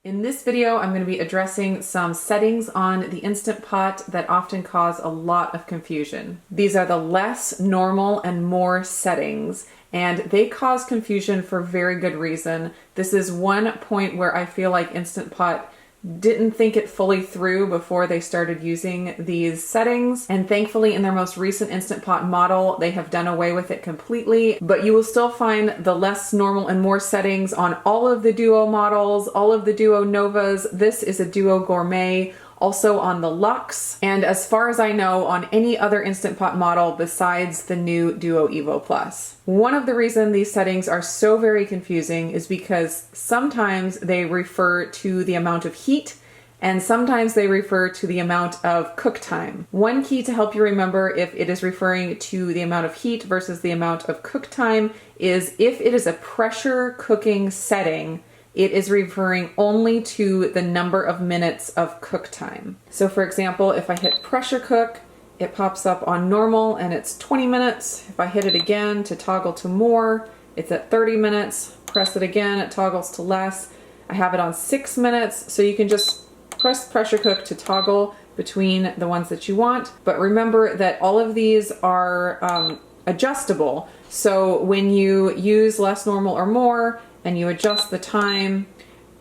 In this video, I'm going to be addressing some settings on the Instant Pot that often cause a lot of confusion. These are the less, normal, and more settings, and they cause confusion for very good reason. This is one point where I feel like Instant Pot didn't think it fully through before they started using these settings, and thankfully in their most recent Instant Pot model they have done away with it completely, but you will still find the less, normal, and more settings on all of the Duo models, all of the Duo Novas. This is a Duo Gourmet, also on the Luxe, and as far as I know on any other Instant Pot model besides the new Duo Evo Plus. One of the reasons these settings are so very confusing is because sometimes they refer to the amount of heat and sometimes they refer to the amount of cook time. One key to help you remember if it is referring to the amount of heat versus the amount of cook time is if it is a pressure cooking setting, it is referring only to the number of minutes of cook time. So for example, if I hit pressure cook, it pops up on normal and it's 20 minutes. If I hit it again to toggle to more, it's at 30 minutes. Press it again, it toggles to less. I have it on 6 minutes, so you can just press pressure cook to toggle between the ones that you want. But remember that all of these are adjustable. So when you use less, normal, or more, and you adjust the time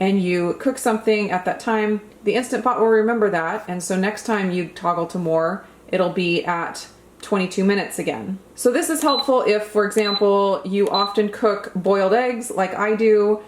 and you cook something at that time, the Instant Pot will remember that, and so next time you toggle to more, it'll be at 22 minutes again. So this is helpful if, for example, you often cook boiled eggs like I do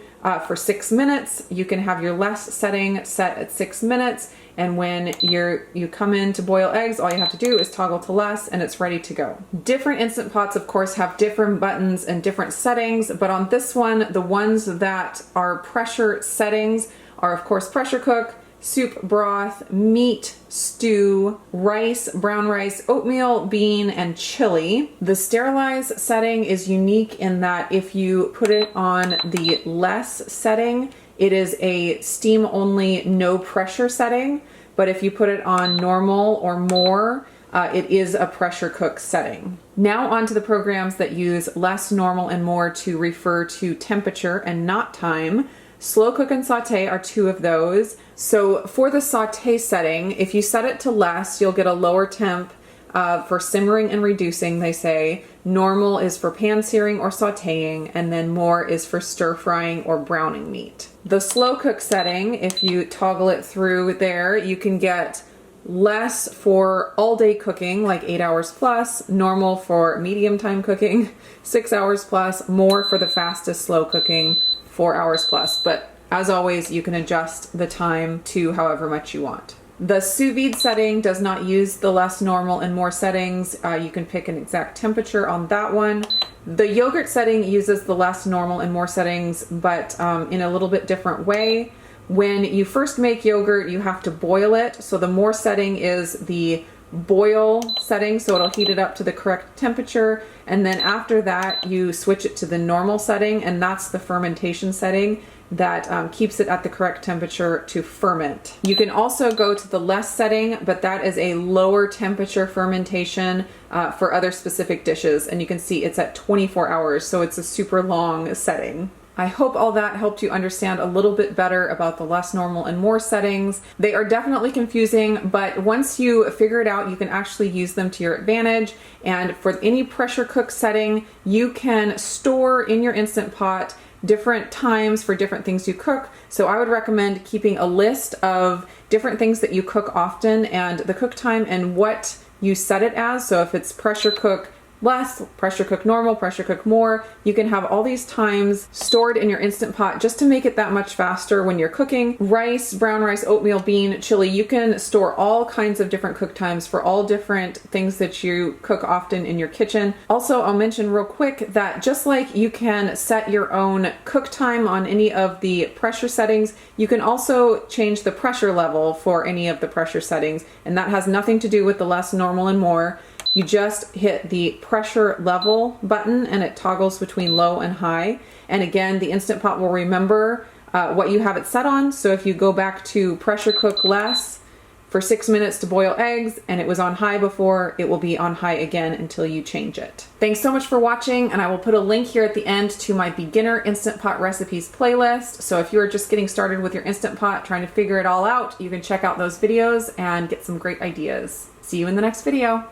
for 6 minutes. You can have your less setting set at 6 minutes, and when you come in to boil eggs, all you have to do is toggle to less and it's ready to go. Different Instant Pots, of course, have different buttons and different settings, but on this one, the ones that are pressure settings are, of course, pressure cook, soup broth, meat, stew, rice, brown rice, oatmeal, bean, and chili. The sterilize setting is unique in that if you put it on the less setting, it is a steam only, no pressure setting, but if you put it on normal or more, it is a pressure cook setting. Now on to the programs that use less, normal, and more to refer to temperature and not time. Slow cook and saute are two of those. So for the saute setting, if you set it to less, you'll get a lower temp for simmering and reducing, they say. Normal is for pan searing or sauteing, and then more is for stir frying or browning meat. The slow cook setting, if you toggle it through there, you can get less for all day cooking, like 8 hours plus, normal for medium time cooking, 6 hours plus, more for the fastest slow cooking, 4 hours plus. But as always, you can adjust the time to however much you want. The sous-vide setting does not use the less, normal, and more settings. You can pick an exact temperature on that one. The yogurt setting uses the less, normal, and more settings, but in a little bit different way. When you first make yogurt, you have to boil it. So the more setting is the boil setting, so it'll heat it up to the correct temperature, and then after that you switch it to the normal setting, and that's the fermentation setting that keeps it at the correct temperature to ferment. You can also go to the less setting, but that is a lower temperature fermentation for other specific dishes, and you can see it's at 24 hours, so it's a super long setting. I hope all that helped you understand a little bit better about the less, normal, and more settings. They are definitely confusing, but once you figure it out, you can actually use them to your advantage. And for any pressure cook setting, you can store in your Instant Pot different times for different things you cook. So I would recommend keeping a list of different things that you cook often and the cook time and what you set it as. So if it's pressure cook less, pressure cook normal, pressure cook more, you can have all these times stored in your Instant Pot just to make it that much faster when you're cooking. Rice, brown rice, oatmeal, bean, chili, you can store all kinds of different cook times for all different things that you cook often in your kitchen. Also, I'll mention real quick that just like you can set your own cook time on any of the pressure settings, you can also change the pressure level for any of the pressure settings, and that has nothing to do with the less, normal, and more. You just hit the pressure level button and it toggles between low and high. And again, the Instant Pot will remember what you have it set on. So if you go back to pressure cook less for 6 minutes to boil eggs, and it was on high before. It will be on high again until you change it. Thanks so much for watching, and I will put a link here at the end to my beginner Instant Pot recipes playlist. So if you're just getting started with your Instant Pot, trying to figure it all out, you can check out those videos and get some great ideas. See you in the next video.